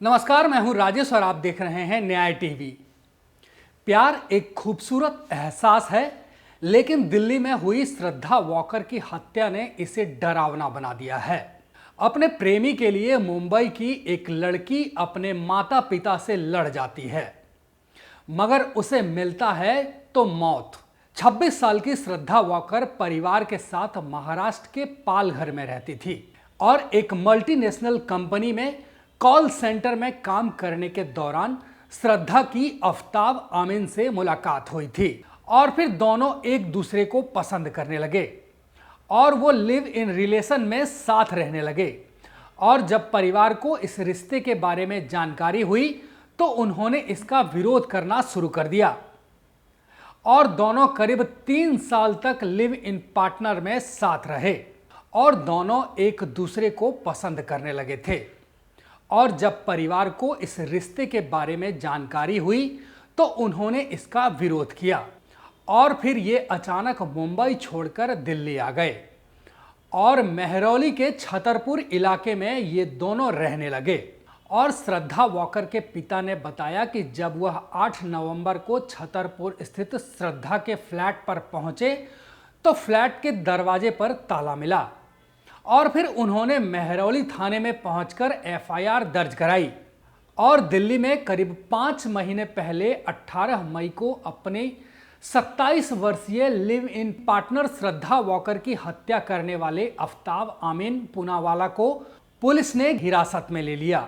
नमस्कार, मैं हूं राजेश और आप देख रहे हैं न्याय टीवी। प्यार एक खूबसूरत एहसास है, लेकिन दिल्ली में हुई श्रद्धा वॉकर की हत्या ने इसे डरावना बना दिया है। अपने प्रेमी के लिए मुंबई की एक लड़की अपने माता पिता से लड़ जाती है, मगर उसे मिलता है तो मौत। 26 साल की श्रद्धा वॉकर परिवार के साथ महाराष्ट्र के पालघर में रहती थी और एक मल्टीनेशनल कंपनी में कॉल सेंटर में काम करने के दौरान श्रद्धा की आफ्ताब आमीन से मुलाकात हुई थी और फिर दोनों एक दूसरे को पसंद करने लगे और वो लिव इन रिलेशन में साथ रहने लगे। और जब परिवार को इस रिश्ते के बारे में जानकारी हुई तो उन्होंने इसका विरोध करना शुरू कर दिया और दोनों करीब 3 साल तक लिव इन पार्टनर में साथ रहे और दोनों एक दूसरे को पसंद करने लगे थे। और जब परिवार को इस रिश्ते के बारे में जानकारी हुई तो उन्होंने इसका विरोध किया और फिर ये अचानक मुंबई छोड़कर दिल्ली आ गए और मेहरौली के छतरपुर इलाके में ये दोनों रहने लगे। और श्रद्धा वॉकर के पिता ने बताया कि जब वह 8 नवंबर को छतरपुर स्थित श्रद्धा के फ्लैट पर पहुंचे तो फ्लैट के दरवाजे पर ताला मिला और फिर उन्होंने मेहरौली थाने में पहुंचकर एफआईआर दर्ज कराई और दिल्ली में करीब 5 महीने पहले 18 मई को अपने 27 वर्षीय live in partner Shraddha walker की हत्या करने वाले आफ्ताब आमीन पूनावाला को पुलिस ने हिरासत में ले लिया।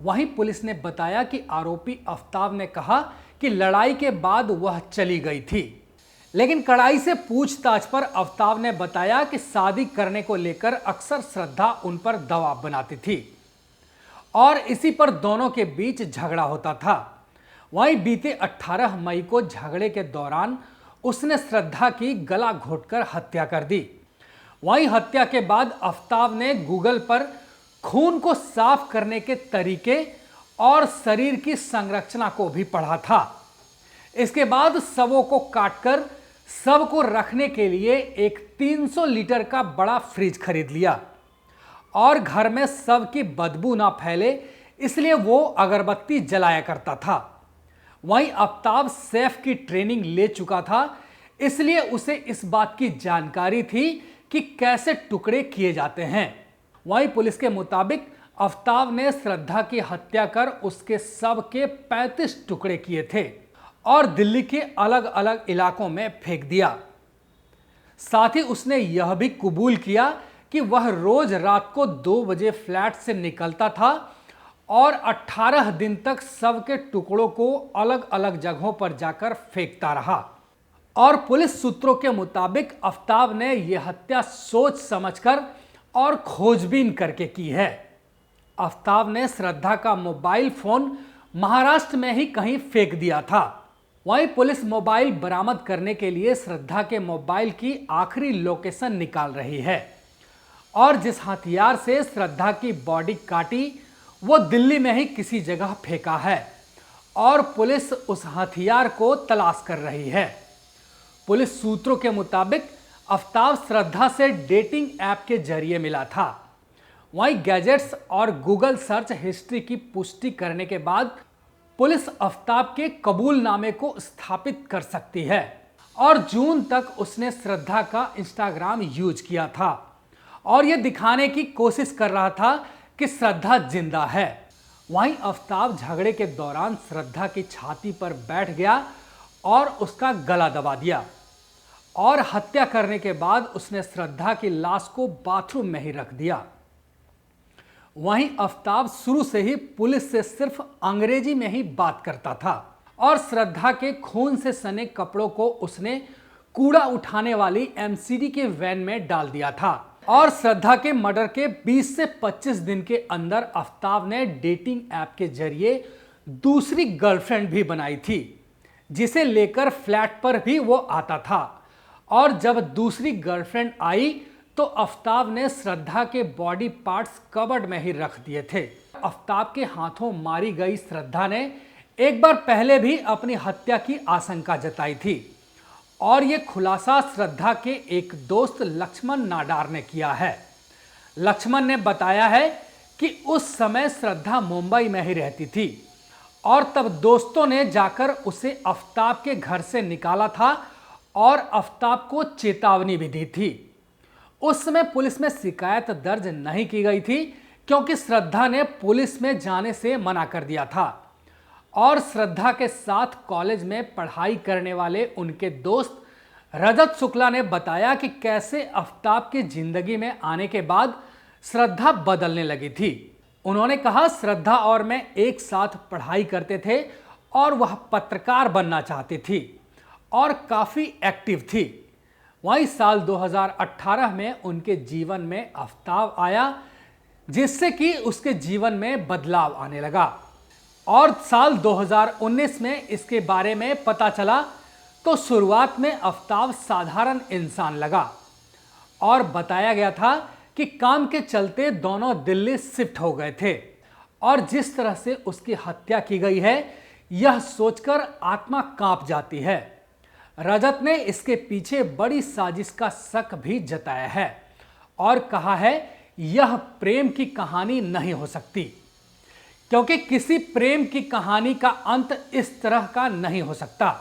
वहीं पुलिस ने बताया कि आरोपी आफ्ताब ने कहा कि लड़ाई के बाद वह चली गई थी, लेकिन कड़ाई से पूछताछ पर आफ्ताब ने बताया कि शादी करने को लेकर अक्सर श्रद्धा उन पर दबाव बनाती थी और इसी पर दोनों के बीच झगड़ा होता था। वहीं बीते 18 मई को झगड़े के दौरान उसने श्रद्धा की गला घोंटकर हत्या कर दी। वहीं हत्या के बाद आफ्ताब ने गूगल पर खून को साफ करने के तरीके और शरीर की संरचना को भी पढ़ा था। इसके बाद शवों को काटकर शव को रखने के लिए एक 300 लीटर का बड़ा फ्रिज खरीद लिया और घर में शव की बदबू ना फैले इसलिए वो अगरबत्ती जलाया करता था। वहीं आफ्ताब शेफ की ट्रेनिंग ले चुका था, इसलिए उसे इस बात की जानकारी थी कि कैसे टुकड़े किए जाते हैं। वहीं पुलिस के मुताबिक आफ्ताब ने श्रद्धा की हत्या कर उसके शव के 35 टुकड़े किए थे और दिल्ली के अलग अलग इलाकों में फेंक दिया। साथ ही उसने यह भी कबूल किया कि वह रोज रात को 2 बजे फ्लैट से निकलता था और 18 दिन तक शव के टुकड़ों को अलग अलग जगहों पर जाकर फेंकता रहा। और पुलिस सूत्रों के मुताबिक आफ्ताब ने यह हत्या सोच समझकर और खोजबीन करके की है। आफ्ताब ने श्रद्धा का मोबाइल फोन महाराष्ट्र में ही कहीं फेंक दिया था। वहीं पुलिस मोबाइल बरामद करने के लिए श्रद्धा के मोबाइल की आखिरी लोकेशन निकाल रही है और जिस हथियार से श्रद्धा की बॉडी काटी वो दिल्ली में ही किसी जगह फेंका है और पुलिस उस हथियार को तलाश कर रही है। पुलिस सूत्रों के मुताबिक आफ्ताब श्रद्धा से डेटिंग ऐप के जरिए मिला था। वहीं गैजेट्स और गूगल सर्च हिस्ट्री की पुष्टि करने के बाद पुलिस आफ्ताब के कबूलनामे को स्थापित कर सकती है और जून तक उसने श्रद्धा का इंस्टाग्राम यूज किया था और यह दिखाने की कोशिश कर रहा था कि श्रद्धा जिंदा है। वहीं आफ्ताब झगड़े के दौरान श्रद्धा की छाती पर बैठ गया और उसका गला दबा दिया और हत्या करने के बाद उसने श्रद्धा की लाश को बाथरूम में ही रख दिया। वहीं आफ्ताब शुरू से ही पुलिस से सिर्फ अंग्रेजी में ही बात करता था और श्रद्धा के खून से सने कपड़ों को उसने कूड़ा उठाने वाली एमसीडी के वैन में डाल दिया था। और श्रद्धा के मर्डर के 20 से 25 दिन के अंदर आफ्ताब ने डेटिंग ऐप के जरिए दूसरी गर्लफ्रेंड भी बनाई थी, जिसे लेकर फ्लैट पर भी वो आता था। और जब दूसरी गर्लफ्रेंड आई तो आफ्ताब ने श्रद्धा के बॉडी पार्ट्स कबर्ड में ही रख दिए थे। आफ्ताब के हाथों मारी गई श्रद्धा ने एक बार पहले भी अपनी हत्या की आशंका जताई थी और ये खुलासा श्रद्धा के एक दोस्त लक्ष्मण नाडार ने किया है। लक्ष्मण ने बताया है कि उस समय श्रद्धा मुंबई में ही रहती थी और तब दोस्तों ने जाकर उसे आफताब के घर से निकाला था और आफताब को चेतावनी भी दी थी। उस समय पुलिस में शिकायत दर्ज नहीं की गई थी क्योंकि श्रद्धा ने पुलिस में जाने से मना कर दिया था और श्रद्धा के साथ कॉलेज में पढ़ाई करने वाले उनके दोस्त रजत शुक्ला ने बताया कि कैसे आफताब की जिंदगी में आने के बाद श्रद्धा बदलने लगी थी। उन्होंने कहा, श्रद्धा और मैं एक साथ पढ़ाई करते थे और वह पत्रकार बनना चाहती थी और काफ़ी एक्टिव थी। वहीं साल 2018 में उनके जीवन में आफताब आया जिससे कि उसके जीवन में बदलाव आने लगा और साल 2019 में इसके बारे में पता चला तो शुरुआत में आफताब साधारण इंसान लगा और बताया गया था कि काम के चलते दोनों दिल्ली शिफ्ट हो गए थे और जिस तरह से उसकी हत्या की गई है यह सोचकर आत्मा कांप जाती है। रजत ने इसके पीछे बड़ी साजिश का शक भी जताया है और कहा है यह प्रेम की कहानी नहीं हो सकती क्योंकि किसी प्रेम की कहानी का अंत इस तरह का नहीं हो सकता।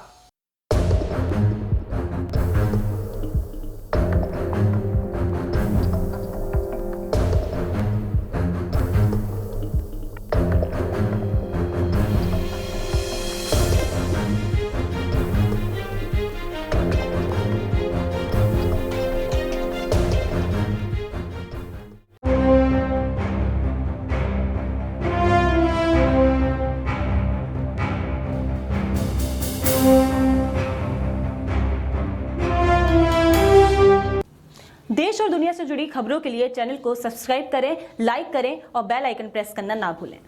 देश और दुनिया से जुड़ी खबरों के लिए चैनल को सब्सक्राइब करें, लाइक करें और बेल आइकन प्रेस करना ना भूलें।